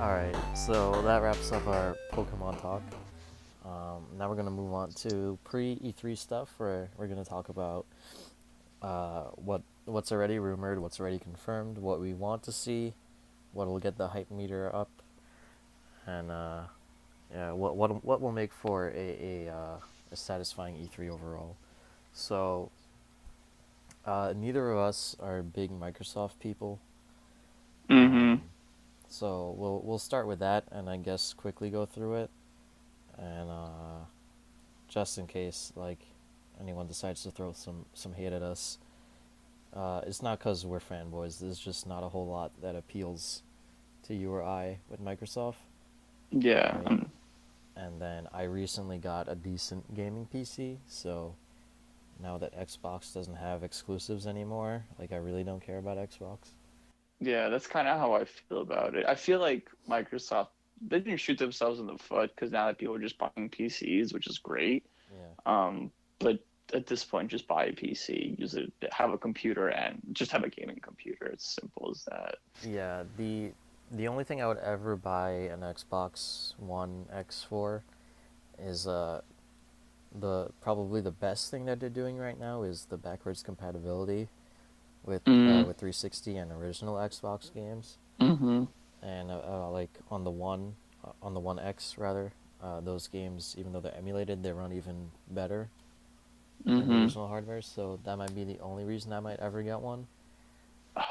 Alright, so that wraps up our Pokemon talk. Now we're going to move on to pre-E3 stuff, where we're going to talk about what's already rumored, what's already confirmed, what we want to see, what will get the hype meter up, and yeah, what will make for a satisfying E3 overall. So, neither of us are big Microsoft people. Mm-hmm. So we'll start with that, and I guess quickly go through it, and just in case like anyone decides to throw some hate at us, it's not because we're fanboys. There's just not a whole lot that appeals to you or I with Microsoft, Yeah. right? And then I recently got a decent gaming PC, so now that Xbox doesn't have exclusives anymore, like I really don't care about Xbox. Yeah, that's kind of how I feel about it. I feel like Microsoft, they didn't shoot themselves in the foot because now that people are just buying PCs, which is great. Yeah. But at this point, just buy a PC, use it, have a computer, and just have a gaming computer. It's simple as that. Yeah, the only thing I would ever buy an Xbox One X for is the probably the best thing that they're doing right now is the backwards compatibility Mm, with 360 and original Xbox games. mm-hmm. And like on the One X rather, those games, even though they're emulated, they run even better than the Mm-hmm. original hardware. So that might be the only reason I might ever get one.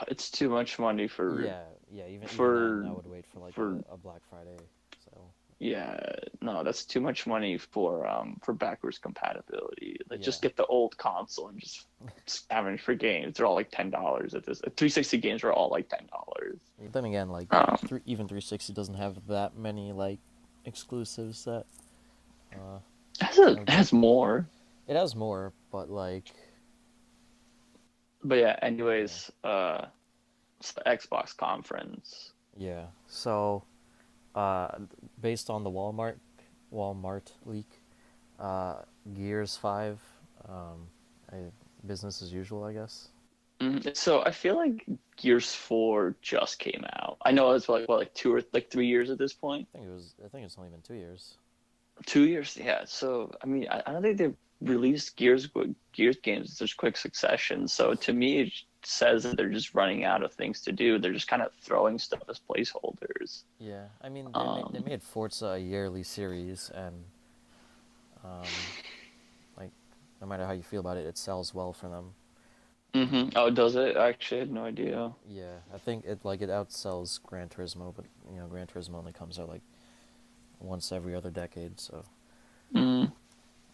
It's too much money Yeah, yeah. Even then, for I would wait for like for a Black Friday. So Yeah, no, that's too much money for backwards compatibility. Like, yeah, just get the old console and just scavenge for games. They're all like $10 at this. 360 games are all like $10. then again, like Um, even 360 doesn't have that many like exclusives that uh it are good. has more, It has more, but like but yeah. yeah, Anyways, it's the Xbox conference. yeah. So uh, based on the Walmart leak, Gears 5, um, I, business as usual, I guess. So I feel like Gears 4 just came out. I know it's like 2 or 3 years at this point. I think it's only been 2 years. 2 years, yeah. So I mean, I don't think they've released Gears games in such quick succession. So to me, it says that they're just running out of things to do. They're just kind of throwing stuff as placeholders. Yeah, I mean they Um, made Forza a yearly series, and like no matter how you feel about it, it sells well for them. Oh, does it? I actually had no idea. Yeah, I think it outsells Gran Turismo, but Gran Turismo only comes out like once every other decade, so. Mm,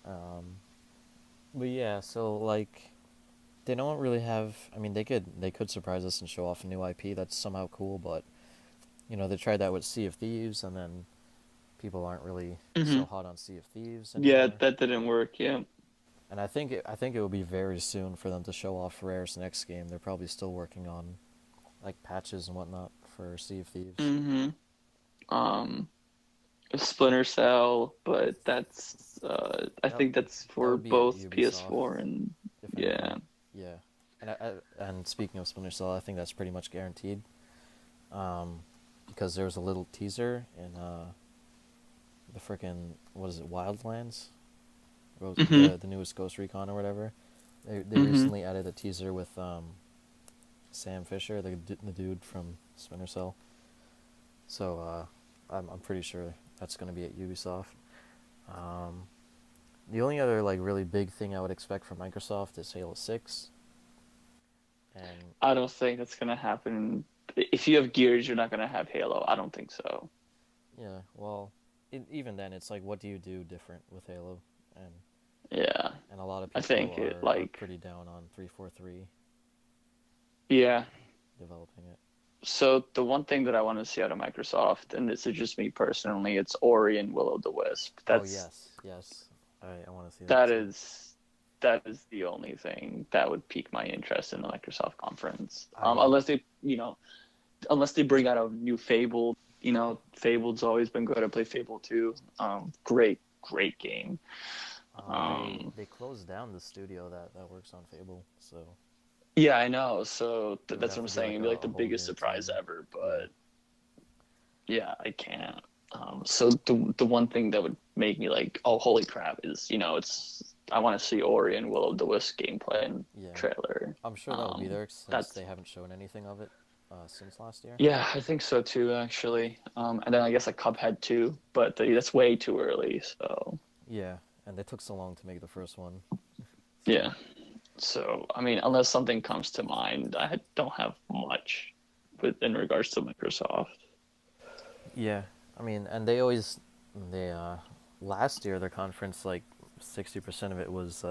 Um, but yeah, so like they don't really have. I mean, they could surprise us and show off a new IP. That's somehow cool, but they tried that with Sea of Thieves, and then people aren't really hmm so hot on Sea of Thieves Yeah, anymore. that didn't work. Yeah. And I think it will be very soon for them to show off Rare's next game. They're probably still working on like patches and whatnot for Sea of Thieves. hmm Um, Splinter Cell, but I That think that's that for would be at both Ubisoft, PS4 and if yeah. anything. Yeah, and speaking of Splinter Cell, I think that's pretty much guaranteed. Um, because there was a little teaser in the frickin' what is it, Wildlands, hmm the newest Ghost Recon or whatever. They hmm recently added a teaser with Sam Fisher, the dude from Splinter Cell. So I'm pretty sure that's gonna be at Ubisoft. Um, the only other like really big thing I would expect from Microsoft is Halo 6, and I don't think that's gonna happen. If you have Gears, you're not gonna have Halo. I don't think so. yeah, well, even then it's like what do you do different with Halo, and Yeah, and a lot of I people think are pretty down on 343 yeah. developing it. So the one thing that I want to see out of Microsoft, and this is just me personally, it's Ori and Will o' the Wisp. Oh yes, yes, I want to see that That too. is that is the only thing that would pique my interest in the Microsoft conference. I Unless they bring out a new Fable. Fable's always been good. I play Fable 2. Great game. they Um, they closed down the studio that works on Fable, so yeah, I know. So it would that's have what I'm to be saying. like It'd be like a the whole biggest new surprise team. ever. Yeah, But Yeah, I can't. So the one thing that would make me like, oh, holy crap, is it's I want to see Ori and Will of the Wisp gameplay and Yeah, trailer. I'm sure that will be there since That's they haven't shown anything of it since last year. Yeah, I think so too, actually. And then I guess like Cuphead too, but that's way too early. So Yeah, and they took so long to make the first one. So yeah. So I mean, unless something comes to mind, I don't have much in regards to Microsoft. yeah, I mean, and they last year their conference, like 60% of it was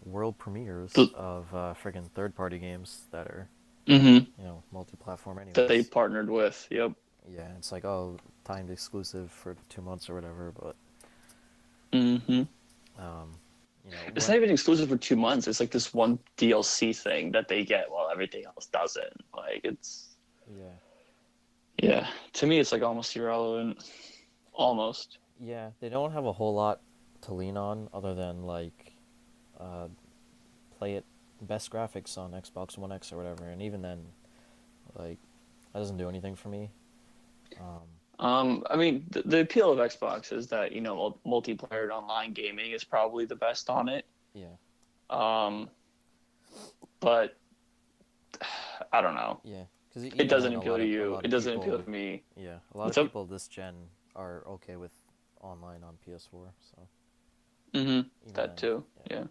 world premieres of friggin' third-party games that are Mm-hmm. multi-platform That they anyways. partnered with. Yep. Yeah, it's like, oh, timed exclusive for 2 months or whatever, but Mm-hmm. um, It's when not even exclusive for 2 months. It's like this one DLC thing that they get while everything else doesn't. Like it's yeah, Yeah. To me, it's like almost irrelevant. Almost. yeah, they don't have a whole lot to lean on other than like uh, play it best graphics on Xbox One X or whatever, and even then, like that doesn't do anything for me. Um, I mean, the appeal of Xbox is that multiplayer online gaming is probably the best on it. yeah, Um, but I don't know. yeah, because It even doesn't then, appeal to a you. lot It of doesn't appeal people, to me. a lot of What's up? people this gen are okay with online on PS4. So Mm-hmm. even That then, too. yeah. Yeah.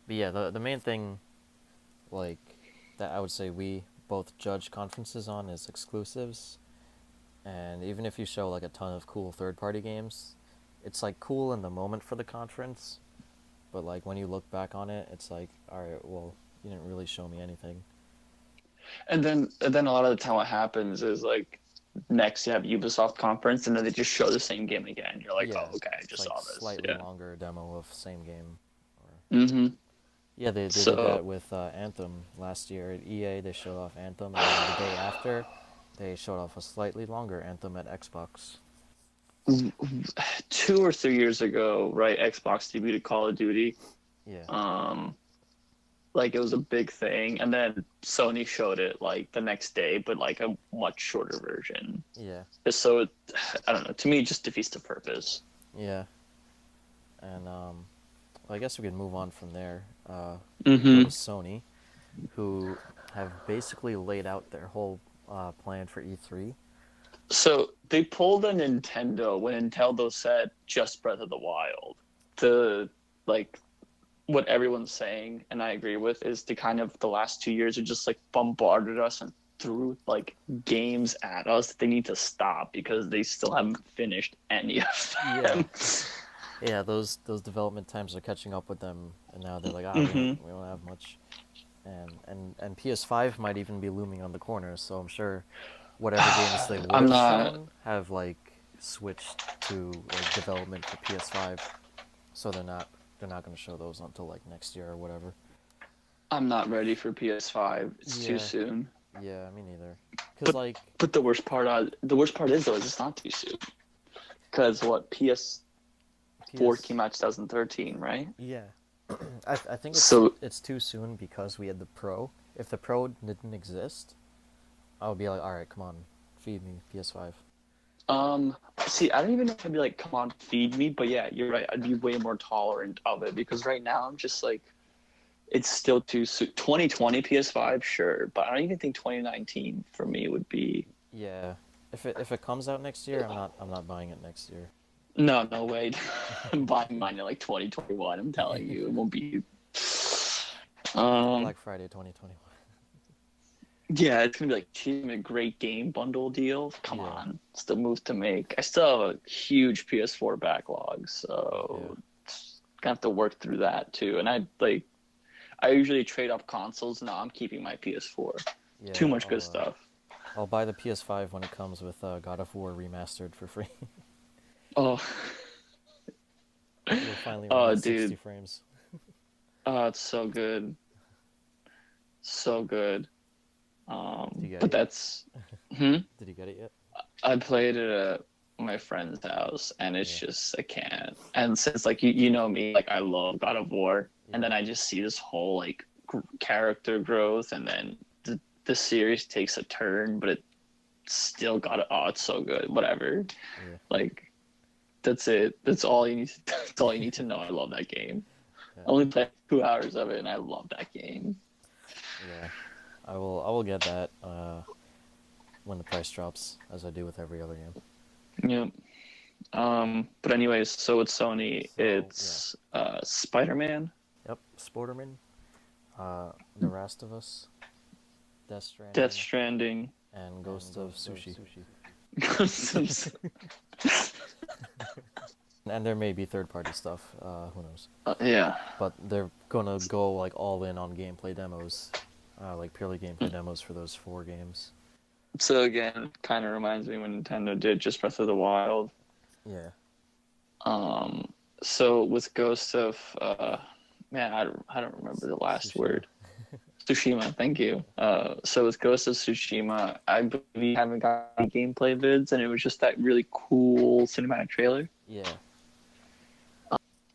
But yeah, the main thing, like, that I would say we both judge conferences on is exclusives. And even if you show like a ton of cool third-party games, it's like cool in the moment for the conference, but like when you look back on it, it's like, all right, well, you didn't really show me anything. And then a lot of the time, what happens is like next you have Ubisoft conference, and then they just show the same game again. You're like, Yeah, oh, okay, I it's just like saw this. slightly Yeah. longer demo of same game. Or Mm-hmm. yeah, they did So that with Anthem last year at EA. They showed off Anthem, and then the day after, they showed off a slightly longer Anthem at Xbox. 2 or 3 years ago, right? Xbox debuted Call of Duty. Yeah, Um, like it was a big thing, and then Sony showed it like the next day, but like a much shorter version. yeah, So I don't know. To me, it just defeats the purpose. yeah. And well, I guess we can move on from there. Go to Mm-hmm. Sony, who have basically laid out their whole plan for E3. So they pulled a Nintendo when Nintendo said just Breath of the Wild. The like what everyone's saying, and I agree with, is the kind of the last 2 years are just like bombarded us and threw like games at us that they need to stop because they still haven't finished any of Yeah, them. yeah. Those development times are catching up with them, and now they're like, Mm-hmm. we don't have much. And PS5 might even be looming on the corner. So I'm sure whatever games they would I'm have not. shown have like switched to like development for PS5. So they're not going to show those until like next year or whatever. I'm not ready for PS5. It's too Yeah, soon. yeah, me neither. Cause But like but the worst part is though is it's not too soon. Because what PS4 PS, came out 2013, right? yeah, I think So it's too soon because we had the Pro. If the Pro didn't exist, I would be like, all right, come on, feed me PS5. see, I don't even know if I'd be like, come on, feed me. But yeah, you're right. I'd be way more tolerant of it because right now I'm just like, it's still too soon. 2020 PS5, sure, but I don't even think 2019 for me would be. Yeah, if it comes out next year, I'm not buying it next year. No, no way. I'm buying mine in like 2021. I'm telling you, it won't be. Um, Black Friday 2021. yeah, it's gonna be like choosing a great game bundle deal. Come Yeah, on, it's the move to make. I still have a huge PS4 backlog, yeah, so gonna have to work through that too. And I usually trade up consoles. No, I'm keeping my PS4. Too yeah. much good stuff. I'll buy the PS5 when it comes with God of War remastered for free. Oh, It'll finally run oh, at 60 dude. frames. Oh, it's so good. So good. Did you get But it yet? that's. Hmm? Did you get it yet? I played it at my friend's house, and it's Yeah, just I can't. And since like you know me, like I love God of War, and yeah, then I just see this whole like character growth, and then the series takes a turn, but it still got it. Oh, it's so good. Whatever. Yeah. Like, that's it. That's all you need. That's all you need to know. I love that game. Yeah. I only played 2 hours of it, and I love that game. Yeah. I will get that when the price drops, as I do with every other game. Yep. But anyways, so with Sony, So, it's Spider-Man. Yep. Sporterman. The Last of Us. Death Death Stranding. And Ghost of Sushi. And there may be third-party stuff. Who knows? Yeah. But they're gonna go like all in on gameplay demos, like purely gameplay demos for those 4 games. So again, it kind of reminds me when Nintendo did just Breath of the Wild. Yeah. So with Ghost of, man, I don't remember the last Tsushima. word. Tsushima, thank you. So with Ghost of Tsushima, I believe we haven't got any gameplay vids, and it was just that really cool cinematic trailer. Yeah.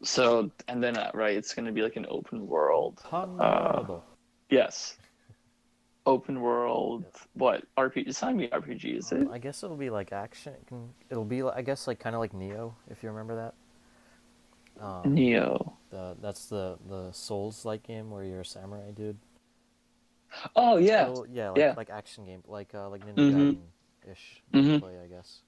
So, and then, right, it's going to be like an open world. Honorable. Yes. Open world, what? RPG? It's not going to be RPG, is it? I guess it'll be like action. It'll be, I guess, like kind of like Neo, if you remember that. Neo. That's the Souls-like game where you're a samurai dude. Oh, yeah. So, yeah, like action game, like Ninja Gaiden-ish play, I guess.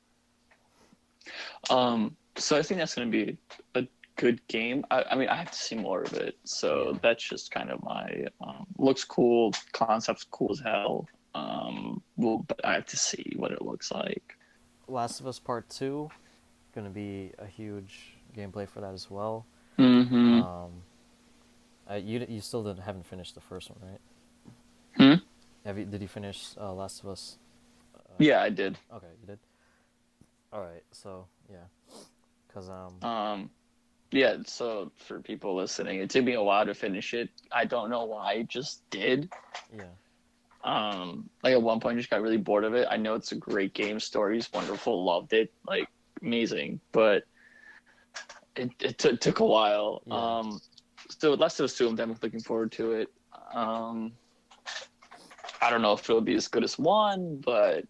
So I think that's going to be a good game. I mean, I have to see more of it. So that's just kind of my looks cool, concept's cool as hell. But I have to see what it looks like. Last of Us Part 2, going to be a huge gameplay for that as well. Mm-hmm. You still haven't finished the first one, right? Did you finish Last of Us? Yeah, I did. Okay, you did. All right, so yeah, because yeah. So for people listening, it took me a while to finish it. I don't know why. I just did. Yeah. Like at one point, I just got really bored of it. I know it's a great game. Story's wonderful. Loved it. Like amazing. But it took a while. Yeah. So Last of Us 2, I'm definitely looking forward to it. I don't know if it'll be as good as 1, but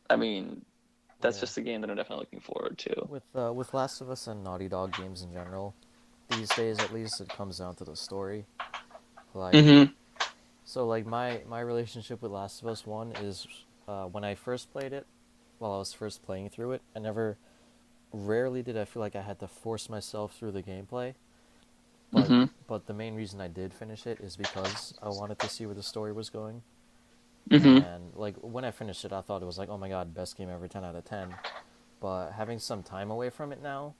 I mean, that's just a game that I'm definitely looking forward to. With Last of Us and Naughty Dog games in general, these days at least, it comes down to the story. Like, so like my relationship with Last of Us 1 is when I first played it, while I was first playing through it, rarely did I feel like I had to force myself through the gameplay. But the main reason I did finish it is because I wanted to see where the story was going. And like when I finished it, I thought it was like, oh my god, best game ever, 10 out of 10. But having some time away from it now,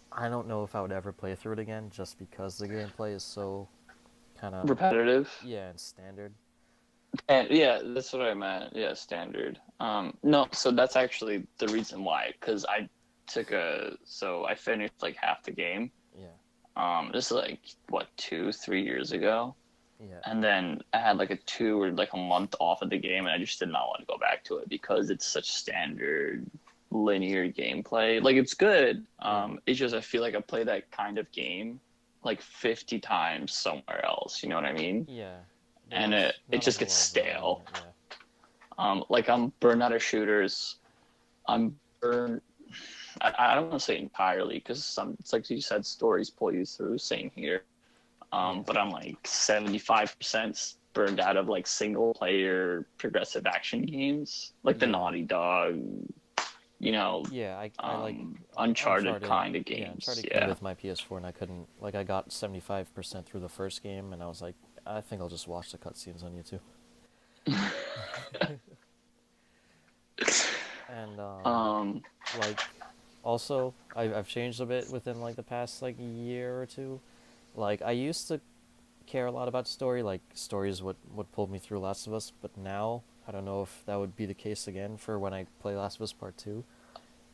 I don't know if I would ever play through it again, just because the gameplay is so kind of repetitive. Yeah, and standard. And yeah, that's what I meant. Yeah, standard. No, so that's actually the reason why. Because I finished like half the game. Yeah. This is like what 2-3 years ago. Yeah. And then I had like a 2 or like a month off of the game, and I just did not want to go back to it because it's such standard linear gameplay. Like it's good. It's just I feel like I play that kind of game like 50 times somewhere else. You know what I mean? Yeah. And it just gets stale. Like I'm burned out of shooters. I'm burned. I don't want to say entirely because it's like you said, stories pull you through. Same here. But I'm like 75% burned out of like single player progressive action games, like the Naughty Dog, you know. Yeah, I like Uncharted kind of games. Yeah, Uncharted came with my PS4, and I couldn't. Like, I got 75% through the first game, and I was like, I think I'll just watch the cutscenes on YouTube. And like, also, I've changed a bit within like the past like year or two. Like, I used to care a lot about story, like stories what pulled me through Last of Us, but now I don't know if that would be the case again for when I play Last of Us Part 2.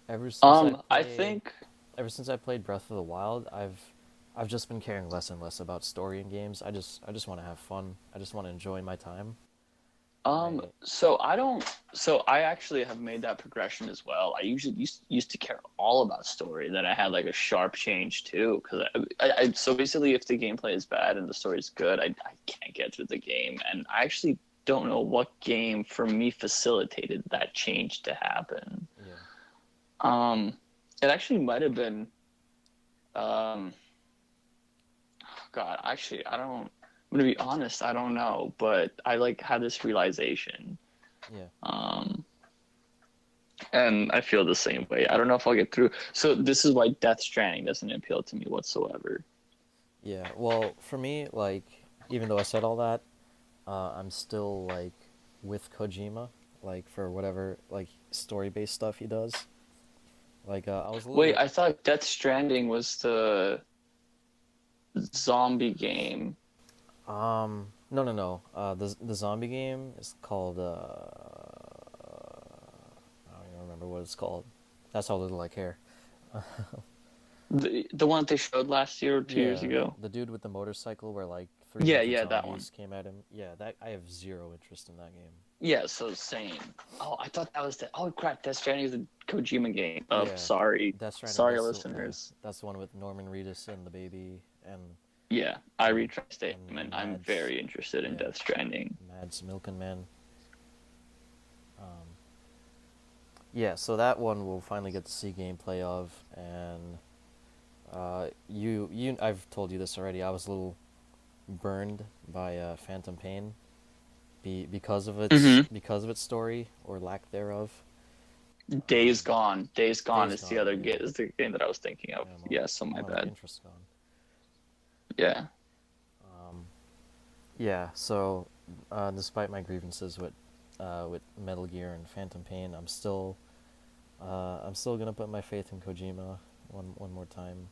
Ever since I played Breath of the Wild, I've just been caring less and less about story in games. I just want to have fun. I just want to enjoy my time. So I actually have made that progression as well. I usually used to care all about story. Then I had like a sharp change too, because so basically if the gameplay is bad and the story is good, I can't get through the game. And I actually don't know what game for me facilitated that change to happen. Yeah. It actually might have been, God, actually, I don't. I'm gonna be honest, I don't know, but I like had this realization, Yeah. and I feel the same way. I don't know if I'll get through. So this is why Death Stranding doesn't appeal to me whatsoever. Yeah. Well, for me, like, even though I said all that, I'm still like with Kojima, like for whatever like story-based stuff he does. Like, I was a little Wait, bit. I thought Death Stranding was the zombie game. No, no, no. The zombie game is called. I don't even remember what it's called. That's how little I care. The one that they showed last year or 2 years Yeah, ago. the dude with the motorcycle where like Yeah, 300 yeah, that one. zombies came at him. Yeah, that I have zero interest in that game. Yeah, so same. Oh, I thought that was the. Oh crap, Death Stranding is a Kojima game. Oh, Yeah, sorry, Death Stranding. sorry, Yeah, listeners. that's the one with Norman Reedus and the baby Yeah, I and retraced statement. I'm Mads. very interested in Yeah, Death Stranding. Mads Milkenman. Um, yeah, so that one we'll finally get to see gameplay of, and I've told you this already. I was a little burned by Phantom Pain, Mm-hmm. because of its story or lack thereof. Days Gone. Days Gone Days is the Gone, other yeah. game. Is the game that I was thinking of. Yeah, Yeah, so my my bad. interest gone. Yeah. Um, yeah, so despite my grievances with Metal Gear and Phantom Pain, I'm still gonna put my faith in Kojima one more time.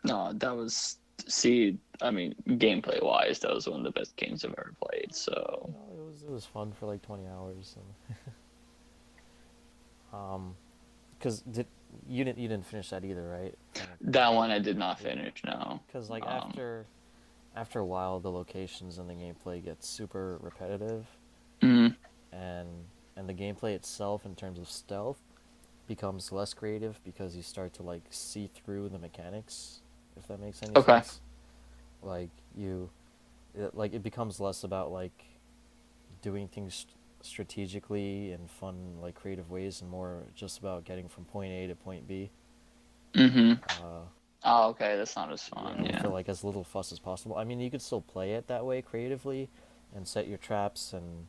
No, that was. See, I mean, gameplay wise, that was one of the best games I've ever played. So. You know, it was fun for like 20 hours, and because you didn't finish that either, right? That one I did not finish. No. Because like Um. after a while, the locations and the gameplay get super repetitive, Mhm. and the gameplay itself in terms of stealth becomes less creative because you start to like see through the mechanics, if that makes any Okay. sense. Like it becomes less about like doing things strategically and fun like creative ways, and more just about getting from point A to point B. Mhm. Uh, Oh, okay. That's not as yeah, fun. with Yeah. like as little fuss as possible. I mean, you could still play it that way creatively, and set your traps and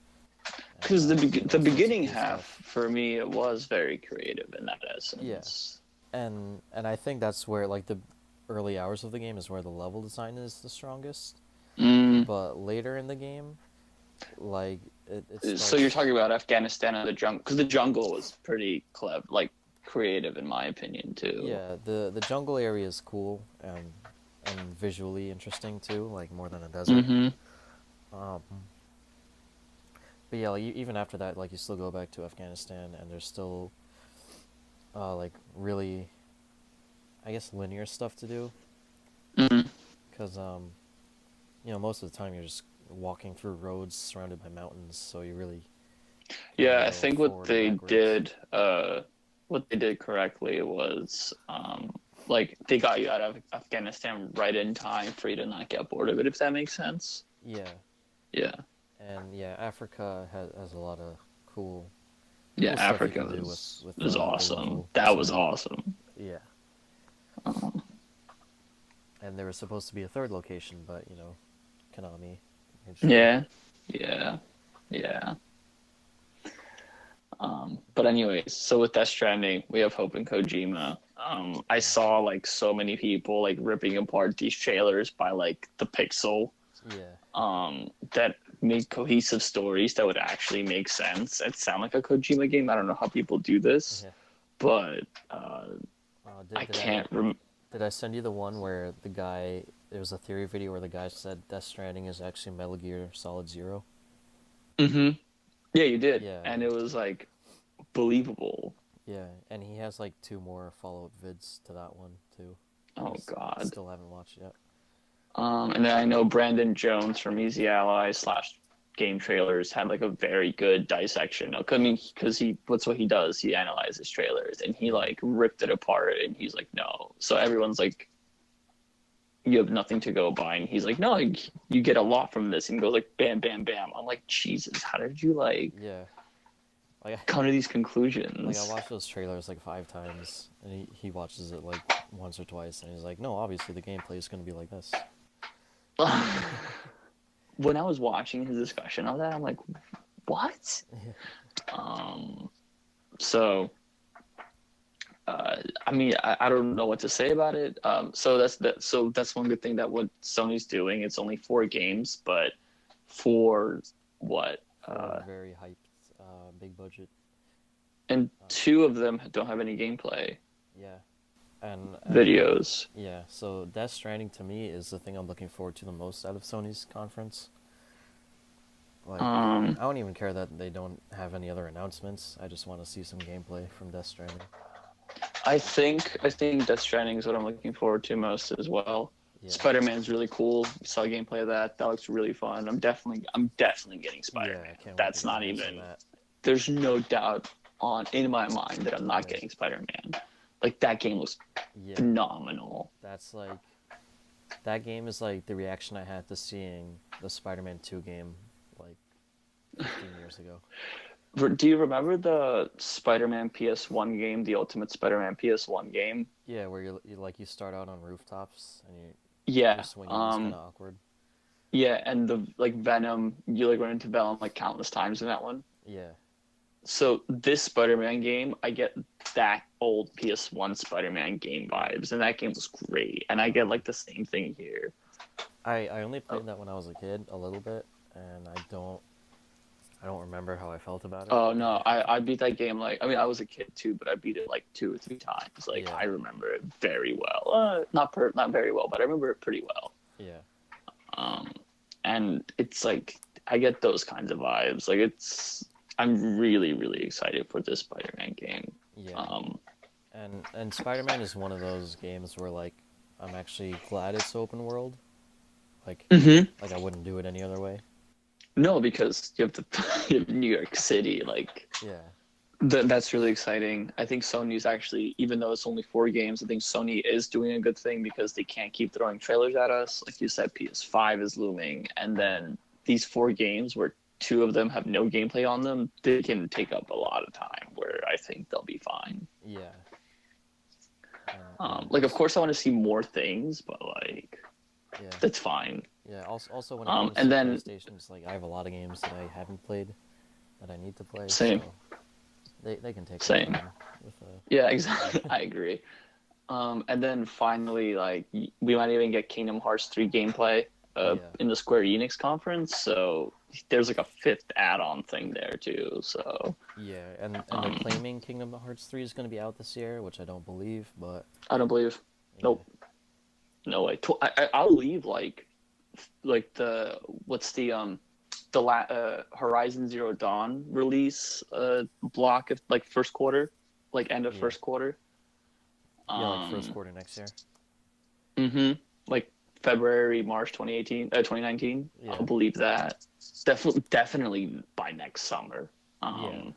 Because do the all sorts of beginning cool half stuff. for me it was very creative in that Yeah, essence. and I think that's where like the early hours of the game is where the level design is the strongest. Mm. But later in the game, like it So you're starts. talking about Afghanistan and the jungle, because the jungle was pretty clever, like creative in my opinion too. Yeah, the jungle area is cool and visually interesting too, like more than a desert. Mm-hmm. Um, but yeah, like, even after that, like you still go back to Afghanistan, and there's still like really, I guess, linear stuff to do. Mm-hmm. Because most of the time you're just walking through roads surrounded by mountains, so you really can't Yeah, really I go think forward or backwards. what they did correctly was like they got you out of Afghanistan right in time for you to not get bored of it, if that makes sense. Yeah, Yeah. and yeah, Africa has a lot of cool Yeah, stuff you Africa can do with was the awesome. local That was society. awesome. Yeah, Um, and there was supposed to be a third location, but Konami made sure. yeah, yeah, yeah. But anyways, so with Death Stranding, we have Hope and Kojima. I Yeah, saw like so many people like ripping apart these trailers by like the pixel. yeah, That make cohesive stories that would actually make sense. It sound like a Kojima game. I don't know how people do this, yeah. but Did I did I can't. did I send you the one where the guy? There was a theory video where the guy said Death Stranding is actually Metal Gear Solid Zero. Mm-hmm. Yeah, you did, Yeah, and it was like believable. yeah, and he has like two more follow-up vids to that one too. Oh God. Still haven't watched yet. And then I know Brandon Jones from Easy Ally slash Game Trailers had like a very good dissection. I mean, because what's what he does? He analyzes trailers and he Yeah, like ripped it apart and he's like, no. So everyone's like, you have nothing to go by, and he's like, no, you get a lot from this, and he goes like, bam, bam, bam. I'm like, Jesus, how did you like Yeah. Like, come to these I conclusions? watched those trailers like 5 times, and he watches it like once or twice, and he's like, no, obviously the gameplay is gonna be like this. When I was watching his discussion of that, I'm like, what? Yeah. So I mean, I don't know what to say about it. So that's one good thing that what Sony's doing. It's only 4 games, but for what? For a very hyped, big budget. And Uh, 2 of them don't have any gameplay yeah. And videos. yeah, so Death Stranding to me is the thing I'm looking forward to the most out of Sony's conference. Like, Um, I don't even care that they don't have any other announcements. I just want to see some gameplay from Death Stranding. I think Death Stranding is what I'm looking forward to most as well. Yeah. Spider-Man's really cool. Saw gameplay of that. That looks really fun. I'm definitely getting Spider-Man. Yeah, I can't wait That's to get not my hands on even. that. There's no doubt in my mind that I'm not Yeah. getting Spider-Man. Like that game looks Yeah. phenomenal. That's like that game is like the reaction I had to seeing the Spider-Man 2 game like 15 years ago. Do you remember the Spider-Man PS1 game, the Ultimate Spider-Man PS1 game? Yeah, where you start out on rooftops and you're Yeah. swinging. It's kind of awkward. Yeah, and the like Venom, you like run into Venom like countless times in that one. Yeah. So this Spider-Man game, I get that old PS1 Spider-Man game vibes, and that game was great. And I get like the same thing here. I only played that when I was a kid a little bit, and I don't remember how I felt about it. Oh no, I beat that game like I mean I was a kid too, but I beat it like 2 or 3 times. Like Yeah. I remember it very well. Not very well, but I remember it pretty well. Yeah. And it's like I get those kinds of vibes. Like I'm really really excited for this Spider-Man game. Yeah. And Spider-Man is one of those games where like I'm actually glad it's open world. Like Mm-hmm. like I wouldn't do it any other way. No, because you have New York City. Like Yeah. that's really exciting. I think Sony's actually, even though it's only 4 games, I think Sony is doing a good thing because they can't keep throwing trailers at us. Like you said, PS5 is looming, and then these 4 games where 2 of them have no gameplay on them, they can take up a lot of time. Where I think they'll be fine. Yeah. Like of course I want to see more things, but like Yeah. that's fine. Yeah. Also when it comes And to then PlayStation, it's like I have a lot of games that I haven't played that I need to play. Same. So they can take Same. their time with Yeah, exactly. I agree. And then finally, like we might even get Kingdom Hearts 3 gameplay Yeah. in the Square Enix conference. So there's like a 5th add-on thing there too. So Yeah, and they're claiming Kingdom Hearts 3 is going to be out this year, which I don't believe, but I don't believe. yeah. Nope. No way. I'll leave like the what's the Horizon Zero Dawn release block of like first quarter, like end of Yeah. first quarter. Yeah, like first quarter next year. Mm-hmm. Like February, March 2019. Yeah. I'll believe that. Definitely by next summer. Yeah.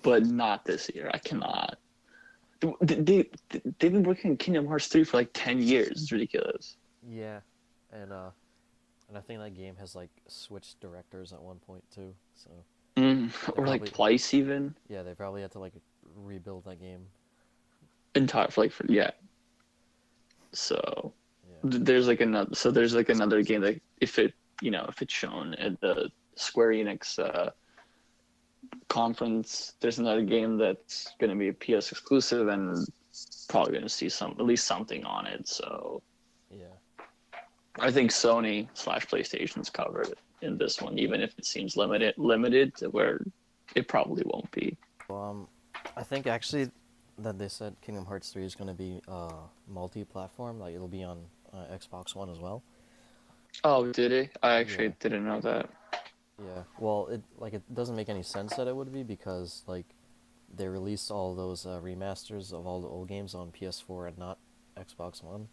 But not this year. I cannot. They've been working on Kingdom Hearts 3 for like 10 years. It's ridiculous. Yeah, and I think that game has like switched directors at one point too. So Or like probably- twice even. yeah, they probably had to like rebuild that game. Entire yeah. So Yeah. there's like another game that if it's shown at the Square Enix conference, there's another game that's going to be a PS exclusive and probably going to see at least something on it. So Yeah. I think Sony / PlayStation's covered in this one, even if it seems limited to where it probably won't be. I think actually that they said Kingdom Hearts 3 is going to be multi-platform, like it'll be on Xbox One as well. Oh, did it? I actually Yeah. didn't know that. Yeah. Well, it doesn't make any sense that it would be because like they released all those remasters of all the old games on PS4 and not Xbox One.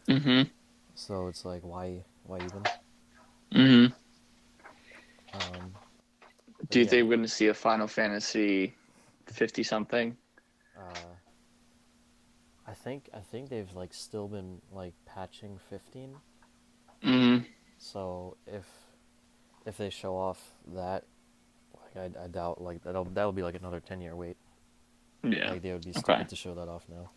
Mm-hmm. So it's like why even? Mm-hmm. Do you yeah. think we're going to see a Final Fantasy 50 something? I think they've like still been like patching 15. Mm, So if they show off that, like I doubt like that'll be like another 10-year wait. yeah. Like they would be Okay. stupid to show that off now.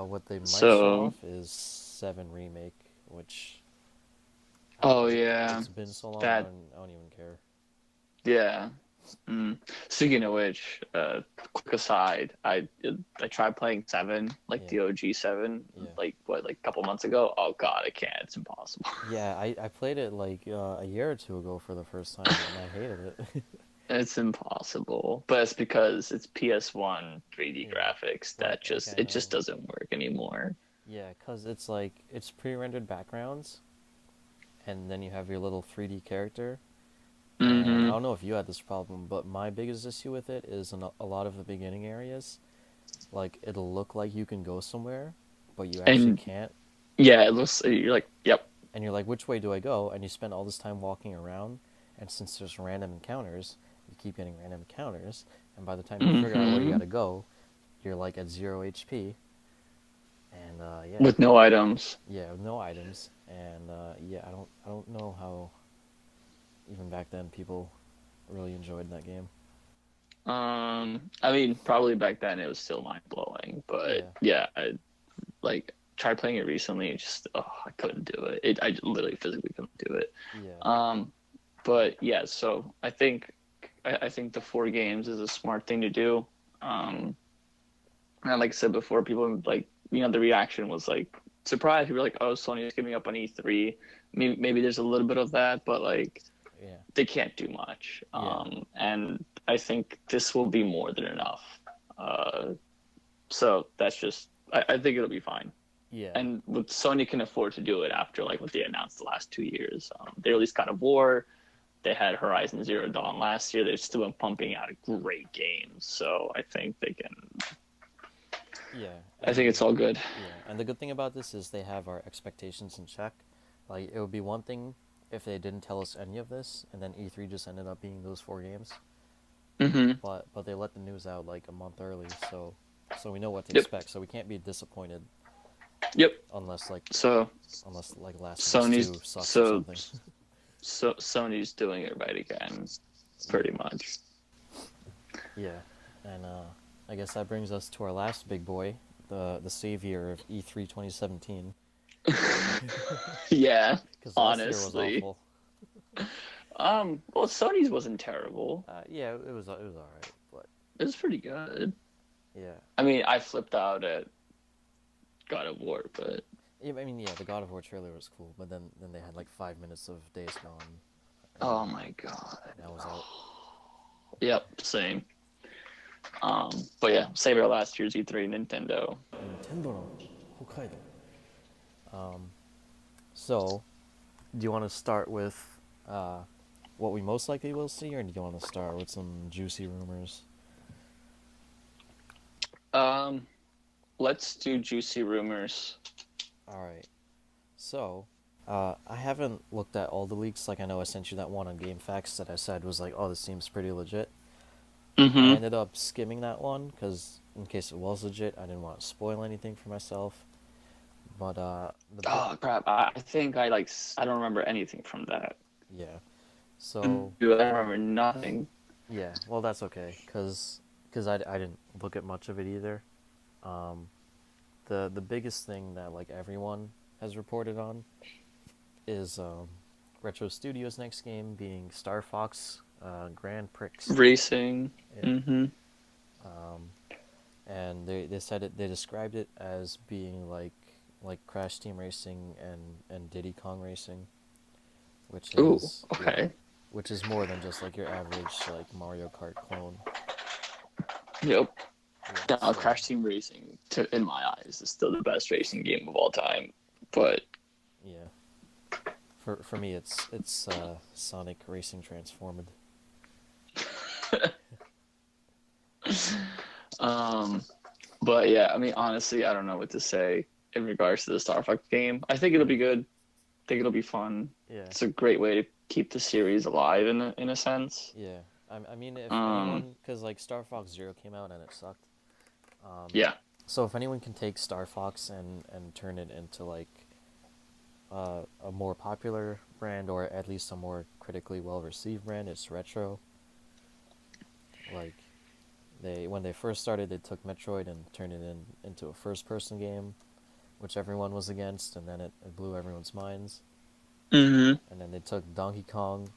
What they might show So, off is 7 remake, which oh it's yeah, been so long that I don't even care. yeah. Mm. Speaking of which, quick aside, I tried playing seven, like Yeah, the OG seven, yeah, like what, like a couple months ago. Oh God, I can't. It's impossible. yeah. I played it like a year or two ago for the first time, and I hated it. It's impossible, but it's because it's PS1 3D Yeah, graphics that like just I it just know. doesn't work anymore. Yeah, 'cause it's like it's pre-rendered backgrounds, and then you have your little 3D character. And I Mm-hmm. don't know if you had this problem, but my biggest issue with it is in a lot of the beginning areas, like it'll look like you can go somewhere, but you actually And can't. yeah, it looks. You're like, yep. And you're like, which way do I go? And you spend all this time walking around, and since there's random encounters, you keep getting random encounters, and by the time you figure out where you Mm-hmm. gotta go, you're like at 0 HP, and yeah, With no items. yeah, with no items, and yeah, I don't know how even back then people really enjoyed that game. I mean, probably back then it was still mind blowing, but Yeah, yeah, I like tried playing it recently. Just I couldn't do it. I literally physically couldn't do it. yeah, Um, but yeah, so I think the 4 games is a smart thing to do. Um, and like I said before, people like the reaction was like surprised. People were like, "Oh, Sony's giving up on E3." Maybe there's a little bit of that, but like yeah, they can't do much. yeah, And I think this will be more than enough. Uh, so that's just I think it'll be fine. yeah, And what Sony can afford to do it after like what they announced the last 2 years. They released God of War. They had Horizon Zero Dawn last year. They've still been pumping out great games. So I think they can. yeah, I think it's all good. yeah. And the good thing about this is they have our expectations in check. Like it would be one thing if they didn't tell us any of this, and then E3 just ended up being those 4 games. Mm-hmm. But they let the news out like a month early, so we know what to Yep. expect. So we can't be disappointed Yep. unless like So Last of Us Sony's 2 sucks or so something. so Sony's doing it right again, pretty much. Yeah, and I guess that brings us to our last big boy, the savior of E3 2017, Yeah, because last year was honestly. awful. Well, Sony's wasn't terrible. Yeah, it was all right, but It was pretty good. yeah. I mean, I flipped out at God of War, but Yeah, I mean, yeah, the God of War trailer was cool, but then they had like 5 minutes of Days Gone, and oh my God. that was out. Yep, same. But yeah, save our last year's E3 Nintendo. Nintendo no Hokkaido. So, do you want to start with what we most likely will see, or do you want to start with some juicy rumors? Um, let's do juicy rumors. All right. So, I haven't looked at all the leaks. Like I know I sent you that one on GameFAQs that I said was like, oh, this seems pretty legit. I Mm-hmm. ended up skimming that one because in case it was legit, I didn't want to spoil anything for myself. But the bit, Oh crap! I think I don't remember anything from that. yeah. So Dude, I don't remember nothing. yeah, well that's okay, cause I didn't look at much of it either. Um, the biggest thing that like everyone has reported on is Retro Studios' next game being Starfox Grand Prix. Racing. Yeah. Mm-hmm. Um, and they said it. They described it as being like Crash Team Racing and Diddy Kong Racing, which Ooh. is yeah, Okay. which is more than just like your average like Mario Kart clone. Yep. Yeah. Now, So Crash Team Racing, in my eyes, is still the best racing game of all time. But yeah, for me it's Sonic Racing Transformed. um, but yeah, I mean, honestly, I don't know what to say in regards to the Star Fox game. I think it'll be good. I think it'll be fun. Yeah. It's a great way to keep the series alive in a sense. Yeah. I mean, if Um, anyone, because like Star Fox Zero came out and it sucked. Um, yeah. So if anyone can take Starfox and turn it into like a more popular brand, or at least a more critically well received brand, it's Retro. Like when they first started, they took Metroid and turned it into a first person game, which everyone was against, and then it blew everyone's minds. Mm-hmm. And then they took Donkey Kong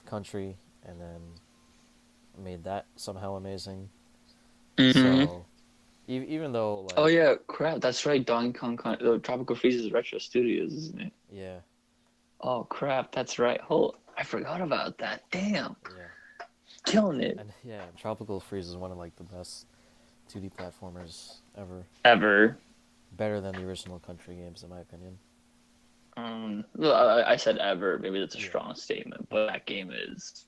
Country and then made that somehow amazing. Mm-hmm. So even though Oh like yeah, crap. That's right. Donkey Kong, Tropical Freeze is Retro Studios, isn't it? yeah, Oh crap, that's right. Hold, I forgot about that. Damn, yeah, killing it and yeah, Tropical Freeze is one of like the best 2D platformers ever. ever. Better than the original Country games, in my opinion. Well, I said ever. Maybe that's a Yeah, strong statement, but that game is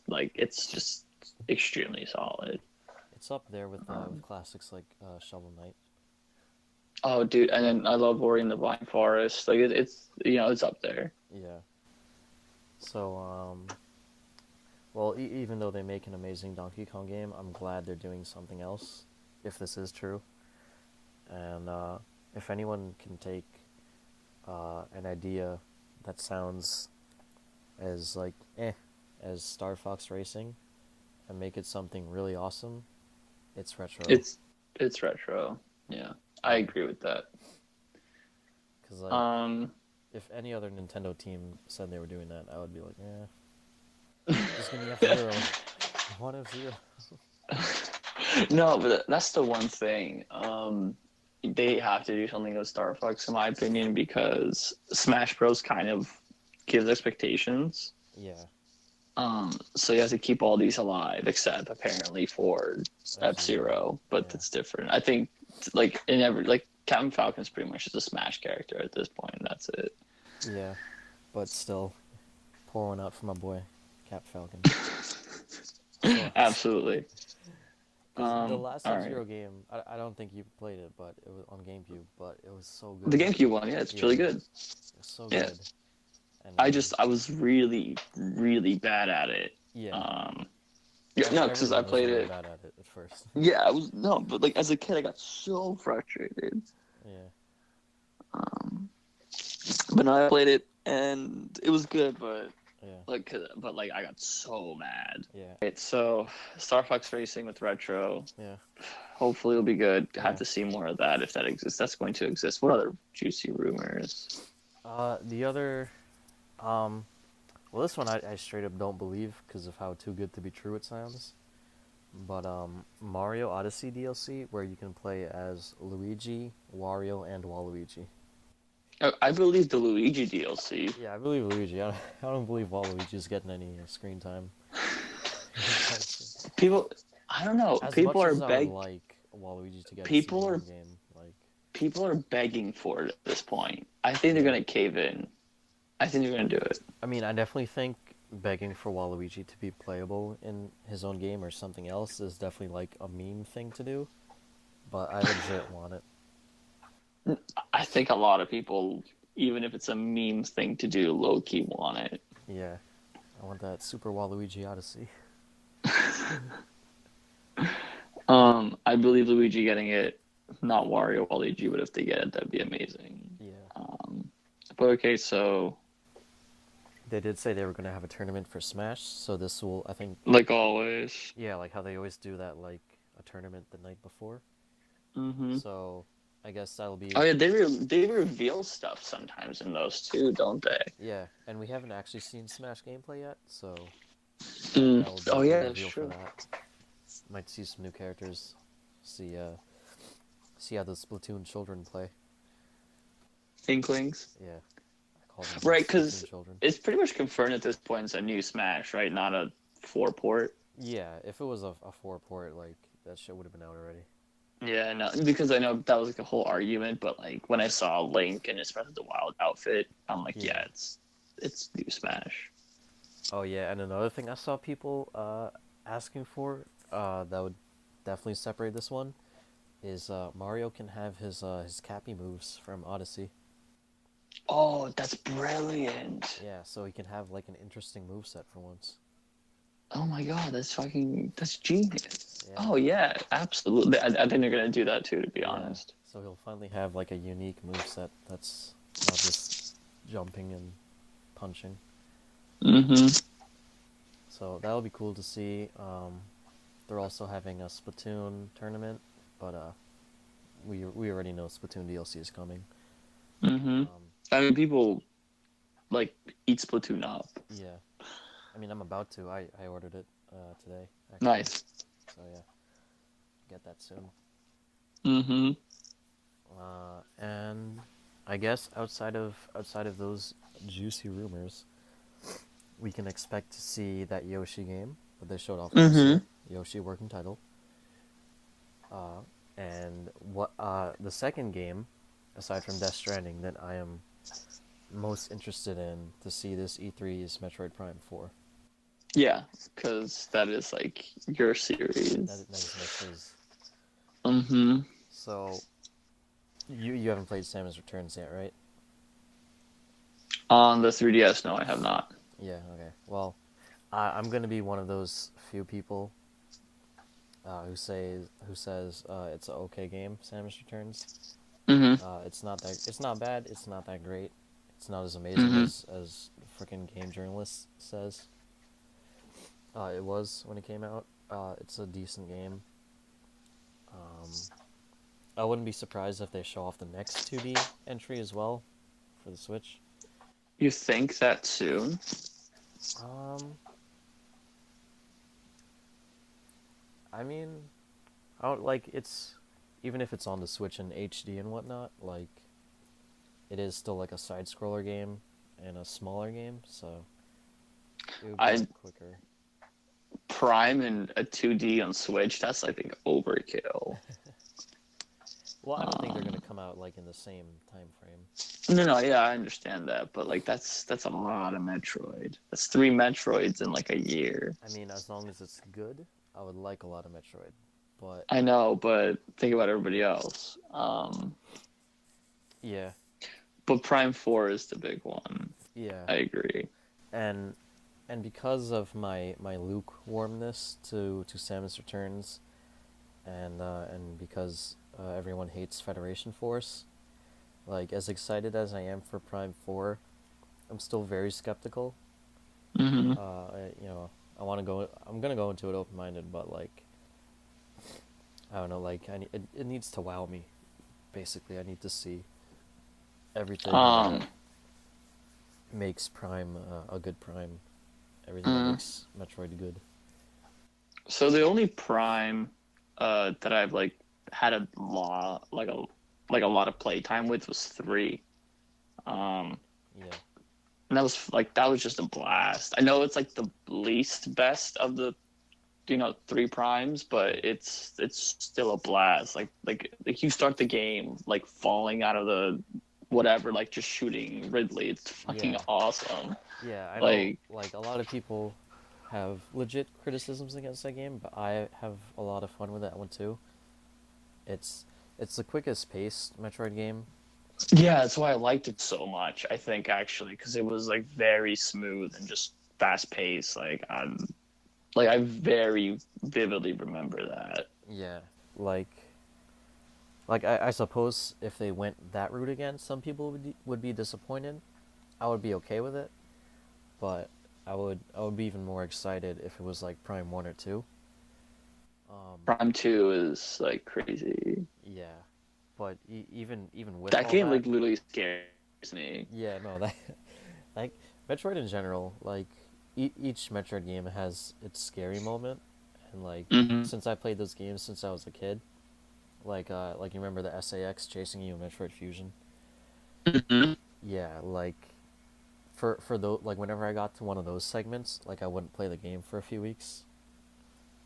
like it's just extremely solid. it's up there with Um, classics like Shovel Knight. oh, dude, and then I love Ori in the Blind Forest. Like it's it's up there. Yeah. So well, even though they make an amazing Donkey Kong game, I'm glad they're doing something else, if this is true. And if anyone can take an idea that sounds as like as Star Fox Racing and make it something really awesome, it's Retro. It's retro. Yeah, I agree with that. Because like Um, if any other Nintendo team said they were doing that, I would be like, just give me F-Zero. I want F-Zero. no, but that's the one thing. They have to do something with Star Fox, in my opinion, because Smash Bros. Kind of gives expectations. Yeah, So you have to keep all these alive, except apparently for F-Zero. F-Zero, but Yeah. that's different. I think like in every like Captain Falcon's pretty much just a Smash character at this point. That's it. Yeah, but still, pour one out for my boy, Cap Falcon. Absolutely. Because the last All right. F-Zero game, I don't think you played it, but it was on GameCube, but it was so The good. GameCube one, yeah, it's really good. It was so Yeah. good. And I was really, really bad at it. yeah, Yeah, no, because I everyone was played really it. bad at it at first. Yeah, I was no, but like as a kid, I got so frustrated. Yeah, Um, but no, I played it and it was good, but yeah, like I got so mad. yeah, Right, so Star Fox Racing with Retro. yeah. Hopefully it'll be good. Yeah. Have to see more of that if that exists. That's going to exist. What other juicy rumors? The other, well, this one I straight up don't believe because of how too good to be true it sounds. But Mario Odyssey DLC, where you can play as Luigi, Wario, and Waluigi. I believe the Luigi DLC. Yeah, I believe Luigi. I don't believe Waluigi's getting any screen time. People, I don't know. As People much are as I would beg. like Waluigi to get People a are CDM game, like people are begging for it at this point. I think they're gonna cave in. I think they're gonna do it. I mean, I definitely think begging for Waluigi to be playable in his own game or something else is definitely like a meme thing to do. But I legit want it. I think a lot of people, even if it's a meme thing to do, low key want it. Yeah, I want that Super Waluigi Odyssey. I believe Luigi getting it, not Wario Waluigi, but if they get it, that'd be amazing. Yeah. But okay, so They did say they were gonna have a tournament for Smash, so this will, I think, like always. yeah, like how they always do that, like a tournament the night before. Mm-hmm. So, I guess that'll be. Oh yeah, they reveal stuff sometimes in those too, don't they? Yeah, and we haven't actually seen Smash gameplay yet, so Mm. that will be Oh a yeah, good that's reveal true. for that. Might see some new characters. See how the Splatoon children play. Inklings. Yeah, I call them Right, Splatoon because children. it's pretty much confirmed at this point it's a new Smash, right? Not a 4 port. Yeah, if it was a 4 port, like that shit would have been out already. Yeah, no, because I know that was like a whole argument, but like when I saw Link and his Breath of the Wild outfit, I'm like, Yeah. yeah it's new Smash. Oh yeah, and another thing I saw people asking for that would definitely separate this one is Mario can have his Cappy moves from Odyssey. Oh, that's brilliant. Yeah, so he can have like an interesting moveset for once. Oh my god, that's genius. Yeah, Oh yeah, absolutely. I think they're gonna do that too, to be yeah. honest. So he'll finally have like a unique moveset that's not just jumping and punching. Mm-hmm. So that'll be cool to see. They're also having a Spittoon tournament, but we already know Spittoon DLC is coming. Mm-hmm. Um, I mean, people like eat Splatoon up. yeah, I mean I'm about to. I ordered it today actually. Nice. So yeah, get that soon. Mm-hmm. And I guess outside of those juicy rumors, we can expect to see that Yoshi game that they showed off last Mm-hmm. year, Yoshi working title. Uh, and what the second game, aside from Death Stranding, that I am most interested in to see this E3 is Metroid Prime 4. Yeah, because that is like your series. That is my fizz. Mm-hmm. So you haven't played Samus Returns yet, right? On the 3DS, no, I have not. Yeah. Okay. Well, I'm gonna be one of those few people who says it's an okay game. Samus Returns. Mm-hmm. It's not bad. It's not that great. It's not as amazing Mm-hmm. as freaking Game Journalist says. It was when it came out. It's a decent game. Um, I wouldn't be surprised if they show off the next 2D entry as well for the Switch. You think that soon? Um, I mean, I don't like it's even if it's on the Switch in HD and whatnot. Like, it is still like a side scroller game and a smaller game, so it would be I like quicker. Prime and a 2D on Switch. That's I think overkill. Well, I don't think they're Um, gonna come out like in the same time frame. no, yeah, I understand that, but like that's a lot of Metroid. That's 3 Metroids in like a year. I mean, as long as it's good, I would like a lot of Metroid. But I know, but think about everybody else. yeah, But Prime 4 is the big one. yeah, I agree. and because of my lukewarmness to Samus Returns, and because everyone hates Federation Force, like as excited as I am for Prime 4, I'm still very skeptical. Hmm. You know, I'm gonna go into it open minded, but like I don't know, like it needs to wow me. Basically, I need to see everything that Um, makes Prime a good Prime. Everything that mm, makes Metroid good. so the only Prime that I've like had a lot of playtime with was 3. Um, Yeah, and that was just a blast. I know it's like the least best of the 3 primes, but it's still a blast. Like you start the game like falling out of the whatever, like just shooting Ridley. It's fucking yeah, awesome. yeah. I know, Like like a lot of people have legit criticisms against that game, but I have a lot of fun with that one too. It's it's the quickest paced Metroid game. yeah, that's why I liked it so much. I think actually because it was like very smooth and just fast paced. I very vividly remember that. Yeah, like I suppose if they went that route again, some people would be disappointed. I would be okay with it, but I would be even more excited if it was like Prime 1 or 2. Um, Prime 2 is like crazy. yeah, but even with That all game that, like literally scares me. yeah, no, that like Metroid in general, like each Metroid game has its scary moment, and like Hmm. since I played those games since I was a kid, like you remember the SAX chasing you in Metroid Fusion? Hmm. Yeah, like for those like whenever I got to one of those segments, like I wouldn't play the game for a few weeks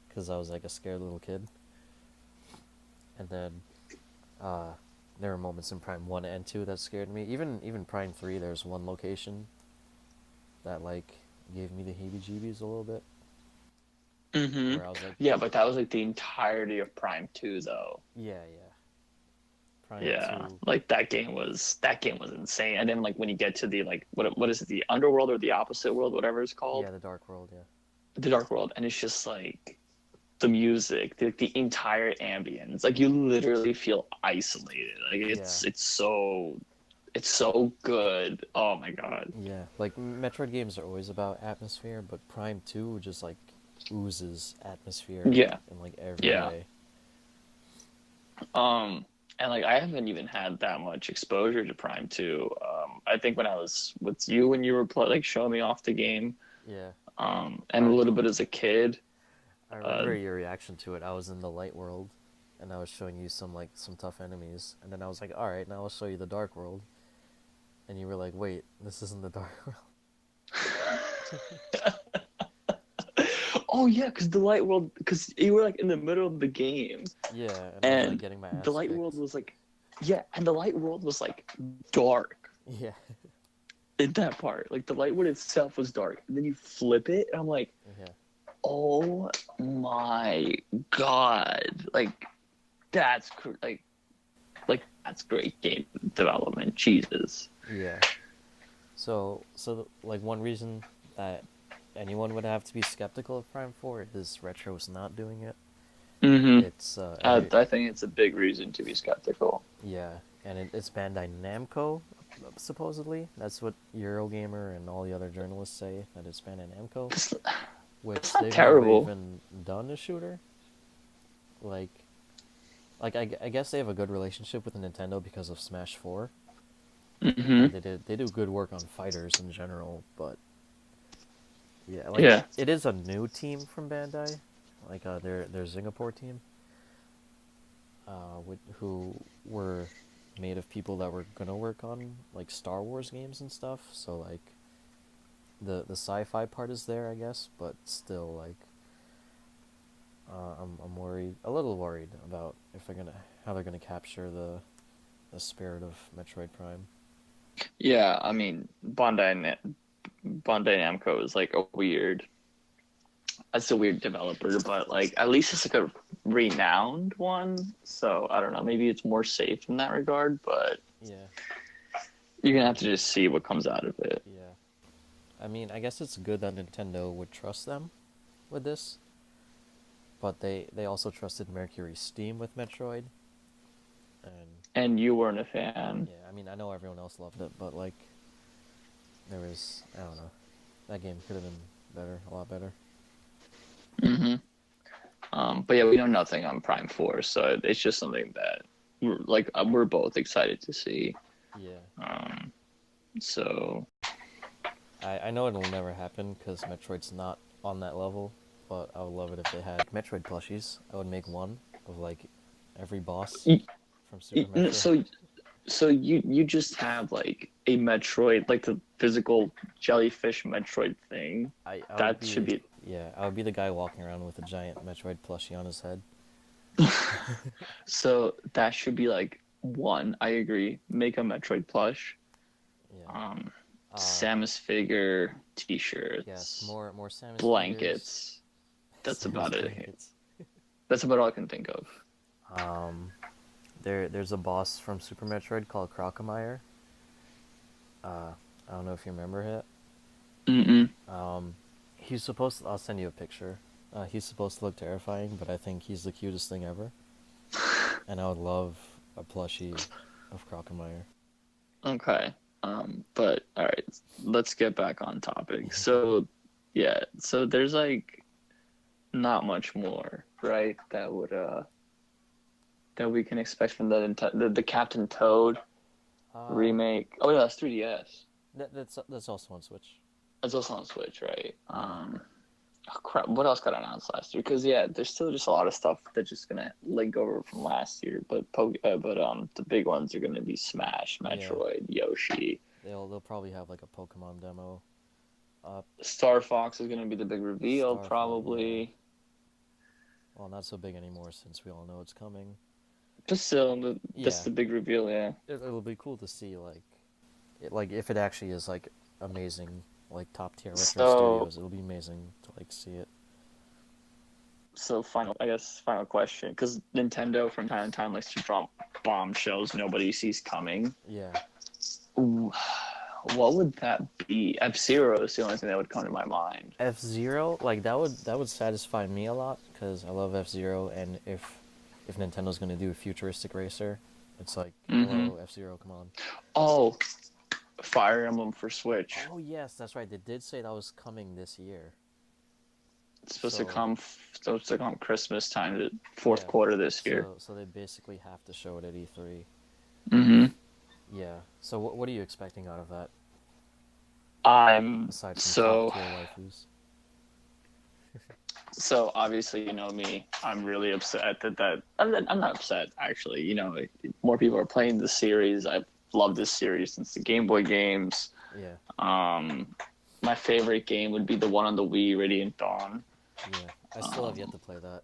because I was like a scared little kid, and then uh, there were moments in Prime 1 and 2 that scared me. Even Prime 3, there's one location that like gave me the heebie-jeebies a little bit, Hmm. where I was like, Yeah, but that was like the entirety of Prime 2 though. yeah, yeah. Prime Yeah, 2, like that game was insane. And then like when you get to the like what is it, the underworld or the opposite world, whatever it's yeah, called. the Dark World, yeah. the Dark World, and it's just like the music, the entire ambience. Like you literally feel isolated. Like Yeah. it's so good. Oh my god. Yeah, like Metroid games are always about atmosphere, but Prime 2 just like oozes atmosphere Yeah. in like every Yeah. way. And like I haven't even had that much exposure to Prime 2. I think when I was with you when you were like showing me off the game, Yeah. and a little bit as a kid. I Uh, remember your reaction to it. I was in the light world and I was showing you some tough enemies, and then I was like, "All right, now I'll show you the dark world." And you were like, "Wait, this isn't the dark world." oh yeah, because the light world, because you were like in the middle of the game, Yeah, and I was like and getting my the ass light kicked. world was like, yeah, and the light world was like dark Yeah. in that part. Like the light world itself was dark, and then you flip it, and I'm like, Yeah. oh my god, like that's like that's great game development. Jesus. Yeah. So like one reason that anyone would have to be skeptical of Prime 4 is Retro's not doing it. Mm-hmm. It's I think it's a big reason to be skeptical. yeah, and it's Bandai Namco, supposedly. That's what Eurogamer and all the other journalists say, that it's Bandai Namco, It's which not they've never terrible. even done a shooter. Like, I guess they have a good relationship with Nintendo because of Smash 4, and Mm-hmm. they do good work on fighters in general, but yeah, like Yeah. it is a new team from Bandai, like their Singapore team, who were made of people that were gonna work on like Star Wars games and stuff. So like the sci-fi part is there, I guess, but still like I'm worried, a little worried about if they're gonna how they're gonna capture the spirit of Metroid Prime. Yeah, I mean, Bandai Namco is like a weird. That's a weird developer, but like at least it's like a renowned one. So I don't know. Maybe it's more safe in that regard, but Yeah, you're gonna have to just see what comes out of it. yeah. I mean, I guess it's good that Nintendo would trust them with this, but they also trusted Mercury Steam with Metroid, and And you weren't a fan. yeah, I mean, I know everyone else loved it, but like there was, I don't know, that game could have been better, a lot better. Mm-hmm. But yeah, we know nothing on Prime 4, so it's just something that we're both excited to see. Yeah. Um, so I know it'll never happen because Metroid's not on that level, but I would love it if they had Metroid plushies. I would make one of like every boss y- from Super Metroid. so you just have like a Metroid, like the physical jellyfish Metroid thing. I would That should be, be yeah, I would be the guy walking around with a giant Metroid plushie on his head. so that should be like one. I agree. Make a Metroid plush. Yeah. Um, Uh, Samus figure, yes, t-shirts, more Samus figures. blankets. That's Samus about it. blankets. That's about all I can think of. Um, there's a boss from Super Metroid called Crocomire. I don't know if you remember it. Mm-mm. He's supposed to, I'll send you a picture. He's supposed to look terrifying, but I think he's the cutest thing ever. And I would love a plushie of Crocomire. Okay. But all right, let's get back on topic. So, yeah, so there's like not much more, right? That we can expect from the Captain Toad Uh, remake. Oh yeah, that's 3DS. that's also on Switch. That's also on Switch, right? Yeah. Oh crap, what else got announced last year? Because yeah, there's still just a lot of stuff that's just gonna link over from last year. The big ones are gonna be Smash, Yeah. Metroid, Yoshi. They'll probably have like a Pokemon demo up. Starfox is gonna be the big reveal, Star Fox, yeah. probably. Well, not so big anymore since we all know it's coming. But still, that's Yeah. the big reveal, yeah. It'll be cool to see like if it actually is like amazing, like top tier retro So, studios. It'll be amazing to like see it. final question, because Nintendo from time to time likes to drop bombshells nobody sees coming. Yeah. Ooh, What would that be? F-Zero is the only thing that would come to my mind. F-Zero, like that would satisfy me a lot because I love F-Zero, and if Nintendo's gonna do a futuristic racer, it's like, Mm-hmm. hello, F-Zero, come on. Oh, Fire Emblem for Switch. Oh yes, that's right. They did say that was coming this year. It's So supposed to come Christmas time, the fourth yeah, quarter this year. so they basically have to show it at E3. Mm-hmm. Yeah. So what are you expecting out of that I'm aside from top so tier waifus? so obviously you know me. I'm really upset that I'm not upset actually. You know, more people are playing the series. I've loved this series since the Game Boy games. Yeah. Um, my favorite game would be the one on the Wii, Radiant Dawn. Yeah. I still have yet to play that.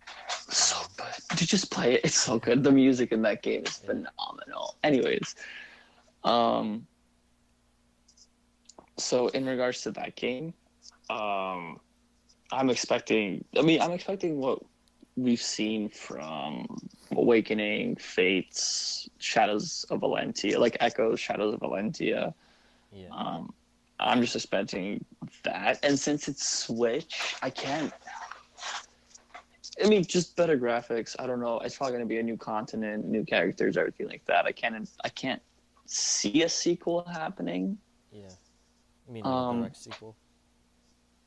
So good. Did you just play it? It's so good. The music in that game is Yeah. phenomenal. Anyways, um, so in regards to that game, um, I'm expecting. I mean, I'm expecting what we've seen from Awakening, Fates, Shadows of Valentia, like Echoes, Shadows of Valentia. Yeah. Um, I'm just expecting that, and since it's Switch, I can't. I mean, just better graphics. I don't know. It's probably going to be a new continent, new characters, everything like that. I can't see a sequel happening. Yeah. You mean like a Um, direct sequel?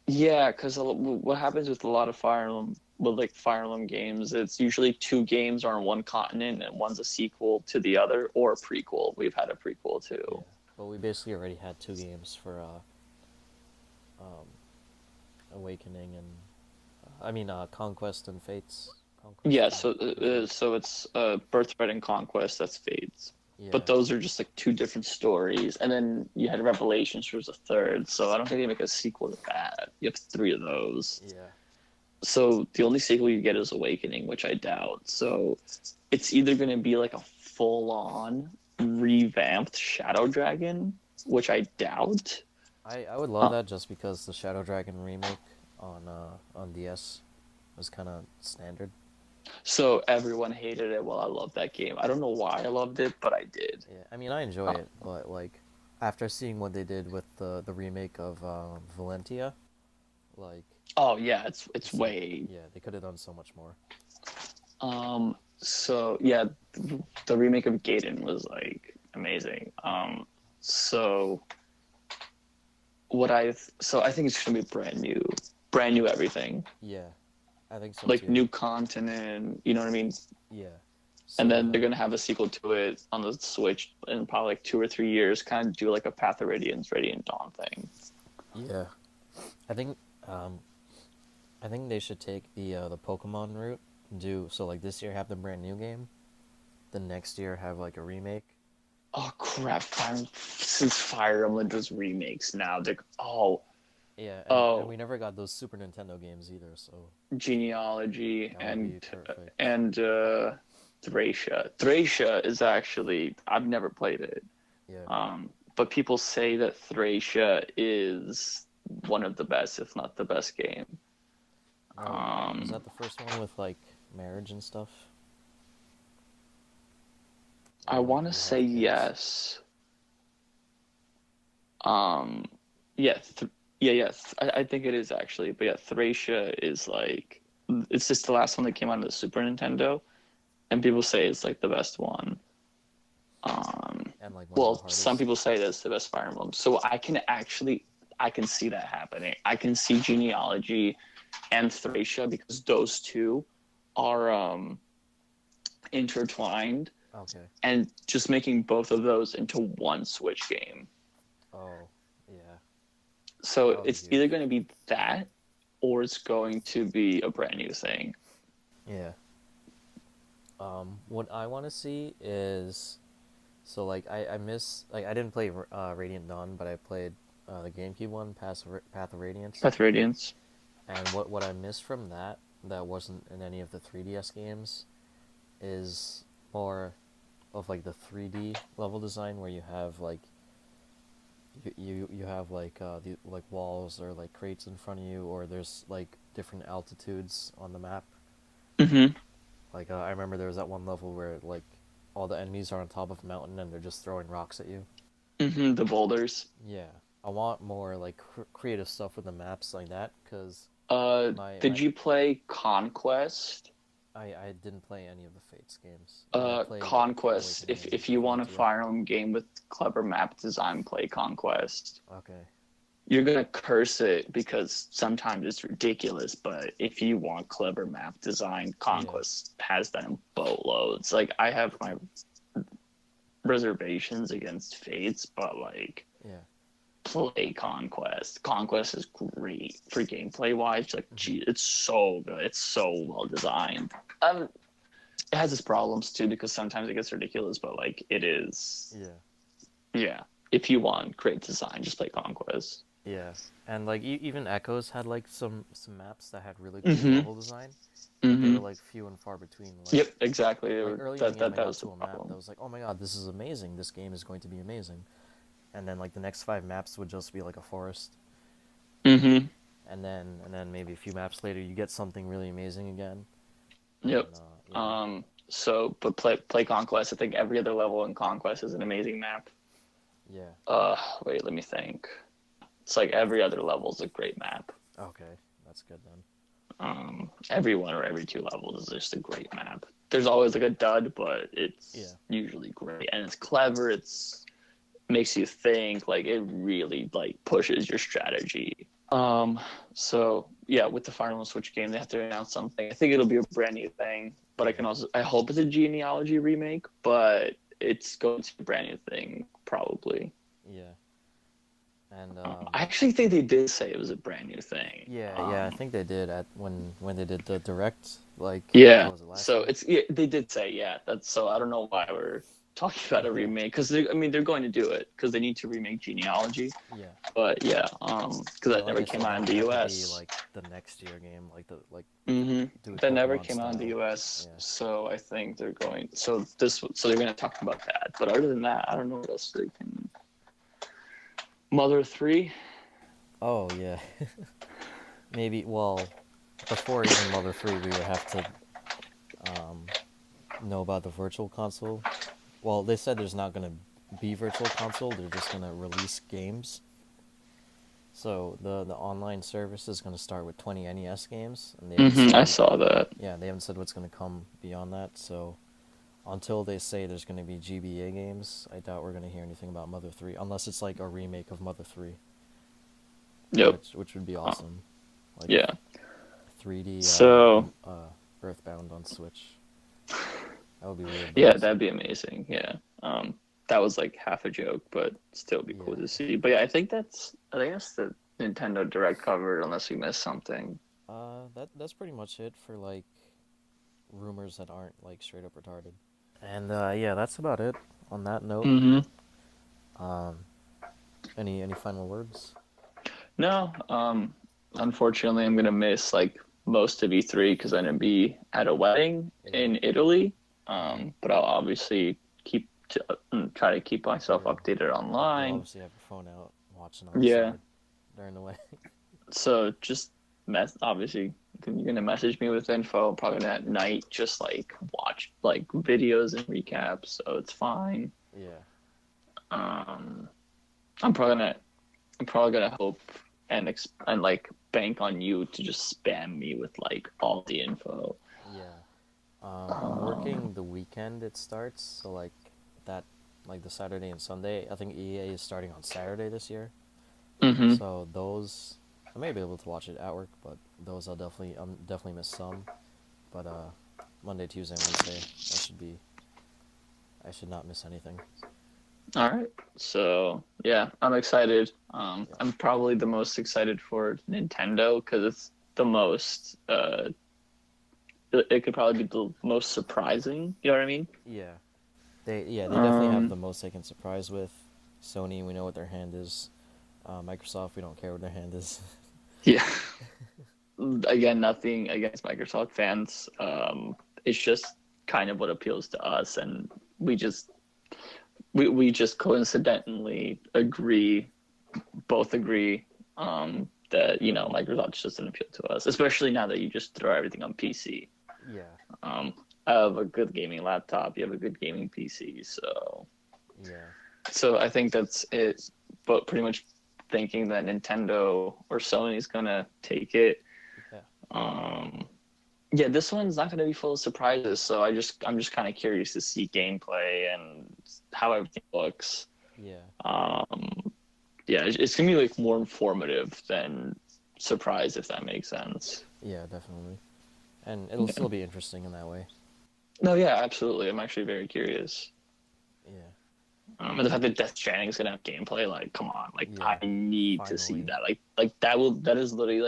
yeah, because what happens with a lot of Fire Emblem, with like Fire Emblem games, it's usually two games are on one continent and one's a sequel to the other or a prequel. We've had a prequel Yeah. too. But we basically already had two games for um Awakening and Conquest and Fates. Conquest Yeah, and so it's Birthright and Conquest. That's Fates. yeah. But those are just like two different stories, and then you had Revelations, which was a third. So I don't think they make a sequel to that. You have three of those. Yeah. So the only sequel you get is Awakening, which I doubt. So it's either going to be like a full-on revamped Shadow Dragon, which I doubt. I would love Uh, that just because the Shadow Dragon remake on DS was kind of standard. so everyone hated it. Well, I love that game. I don't know why I loved it, but I did. Yeah, I mean I enjoy Uh, it, but like after seeing what they did with the remake of Valentia, like oh yeah, it's it's like way. yeah they could have done so much more. So yeah, the remake of Gaiden was like amazing. So so I think it's gonna be brand new everything. Yeah, I think so Like too. new continent, you know what I mean? Yeah. And So then they're gonna have a sequel to it on the Switch in probably like 2 or 3 years, kind of do like a Path of Radiance, Radiant Dawn thing. yeah, I think um I think they should take the Pokemon route. Do so like this year have the brand new game, the next year have like a remake. Oh crap! Since Fire Emblem does remakes now, they're Yeah, and oh we never got those Super Nintendo games either, so genealogy that would be perfect. and Thracia. Thracia is actually I've never played it, Yeah. but people say that Thracia is one of the best, if not the best game. Now, was Um, that the first one with like marriage and stuff, I where like want to you say have kids? yes. Um, yeah, yes, I think it is actually. But yeah, Thracia is like it's just the last one that came out of the Super Nintendo, and people say it's like the best one. And like one of the Well, some hardest. people say that's the best Fire Emblem. So I can see that happening. I can see genealogy and Thracia because those two are intertwined, Okay. and just making both of those into one Switch game. Oh, yeah, So that would be it's either huge. going to be that or it's going to be a brand new thing. Yeah. What I want to see is so like I miss like I didn't play Radiant Dawn, but I played the GameCube one, Path of Radiance. Path Radiance. And what I missed from that wasn't in any of the 3DS games is more of like the 3D level design where you have like you have like the like walls or like crates in front of you, or there's like different altitudes on the map. Mm-hmm. Like I remember there was that one level where like all the enemies are on top of a mountain and they're just throwing rocks at you. The boulders. Yeah, I want more like creative stuff with the maps like that because Did my you play Conquest? I didn't play any of the Fates games. I played Conquest. Awakening If and you want a Frontier. Fire Emblem game with clever map design, play Conquest. Okay. You're gonna curse it because sometimes it's ridiculous, but if you want clever map design, Yeah. Conquest has that in boatloads. Like I have my reservations against Fates, but like Yeah. play Conquest. Conquest is great for gameplay wise. Like, Hmm. gee, it's so good. It's so well designed. It has its problems too because sometimes it gets ridiculous, but like it is. Yeah. Yeah. If you want great design, just play Conquest. Yeah. And like even Echoes had like some maps that had really cool Mm-hmm. level design, but they Mm-hmm. were like few and far between. Yep. Exactly. Like early in the game, I That got was the to a map that problem. was like, oh my god, this is amazing. This game is going to be amazing. And then like the next five maps would just be like a forest. Mm-hmm. And then maybe a few maps later, you get something really amazing again. Yep. And yeah. But play Conquest. I think every other level in Conquest is an amazing map. Yeah. Wait, let me think. It's like every other level is a great map. Okay, that's good then. Every one or every two levels is just a great map. There's always like a dud, but Yeah. it's usually great and it's clever. It's makes you think. Like it really like pushes your strategy. So yeah, with the Fire Emblem Switch game, they have to announce something. I think it'll be a brand new thing, but I hope it's a genealogy remake, but it's going to be a brand new thing probably. Yeah. And I actually think they did say it was a brand new thing. yeah, I think they did at when they did the direct, like Yeah. what was it last So year? they did say that's so I don't know why we're talking about a Yeah. remake because they're going to do it because they need to remake genealogy. Yeah. But yeah, because But that like never I came said, out in that the would have to be U.S. like the next year game, like the like do it That never Pokemon came out in the style. U.S. Yeah. So I think they're going. So they're going to talk about that. But other than that, I don't know what else they can. Mother 3. Oh yeah. Maybe well, before even Mother 3, we would have to um know about the virtual console. Well, they said there's not gonna be virtual console. They're just gonna release games. So the online service is gonna start with 20 NES games, and they haven't I said saw that. yeah they haven't said what's gonna come beyond that. So until they say there's gonna be GBA games, I doubt we're gonna hear anything about Mother 3 unless it's like a remake of Mother 3, Yep. which would be awesome. Like Yeah. 3D So Earthbound on Switch. That would be weird, but yeah, awesome. that'd be amazing. Yeah. That was like half a joke, but still be cool Yeah. to see. But yeah, I think that's the Nintendo Direct covered, unless we missed something. That's pretty much it for like rumors that aren't like straight up retarded. And yeah, that's about it. On that note, Mm-hmm. um, any final words? No, unfortunately, I'm gonna miss like most of E3 because I'm gonna be at a wedding Yeah. in Italy. Mm-hmm. But I'll obviously try to keep myself Sure. updated You'll online. obviously have your phone out, watching on the Yeah. side during the way. So just obviously you're gonna message me with info probably at night. Just like watch like videos and recaps, so it's fine. Yeah. Um, I'm probably gonna hope and like bank on you to just spam me with like all the info. Yeah. I'm working the weekend it starts, so like that, like the Saturday and Sunday. I think EA is starting on Saturday this year. Mm-hmm. So those, I may be able to watch it at work, but those I'm definitely miss some. But Monday, Tuesday, Wednesday, I should not miss anything. All right. So yeah, I'm excited. Yeah. I'm probably the most excited for Nintendo because it's the most. It could probably be the most surprising. You know what I mean? Yeah. They definitely have Um. the most they can surprise with. Sony, we know what their hand is. Microsoft, we don't care what their hand is. Yeah. Again, nothing against Microsoft fans. It's just kind of what appeals to us, and we just coincidentally both agree, that Microsoft just doesn't appeal to us, especially now that you just throw everything on PC. Yeah. I have a good gaming laptop. You have a good gaming PC, so Yeah. So I think that's it. But pretty much thinking that Nintendo or Sony's gonna take it. Yeah. Yeah, this one's not gonna be full of surprises. So I'm just kind of curious to see gameplay and how everything looks. Yeah. Yeah, it's gonna be like more informative than surprise, if that makes sense. Yeah, definitely. And it'll still be interesting in that way. No, yeah, absolutely. I'm actually very curious. Yeah. And the fact that Death Stranding is gonna have gameplay, like, come on, like, Yeah, I need to see finally. that. That is literally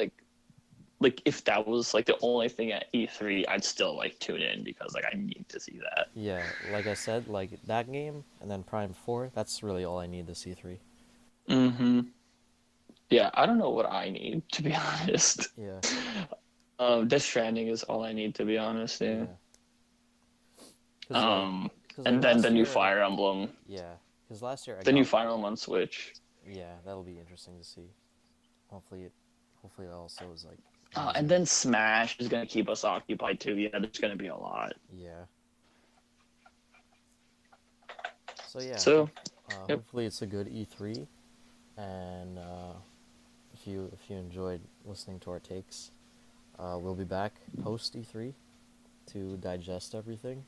like if that was like the only thing at E3, I'd still like tune in because like I need to see that. Yeah, like I said, like that game and then Prime 4, that's really all I need this E3. Mm-hmm. Yeah, I don't know what I need to be honest. Yeah. Death Stranding is all I need to be honest. Yeah. Yeah. Cuz like cuz like And then the last new year, Fire Emblem, yeah, cuz last year I the new got Fire Emblem on Switch. yeah, that'll be interesting to see. Hopefully it also is like And amazing. then Smash is gonna keep us occupied too. Yeah, there's gonna be a lot. Yeah. So yeah, So, yep. hopefully it's a good E3 and if you enjoyed listening to our takes, we'll be back post E3 to digest everything.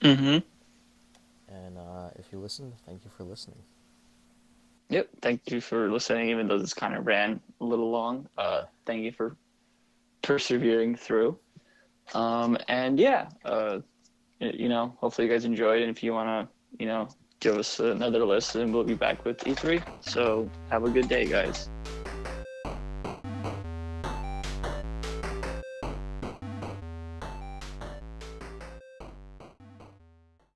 Mm-hmm. And if you listened, thank you for listening. Yep. Thank you for listening, even though this kind of ran a little long. Yeah. Thank you for persevering through. And yeah, hopefully you guys enjoyed. And if you want to, give us another listen, we'll be back with E3. So have a good day, guys.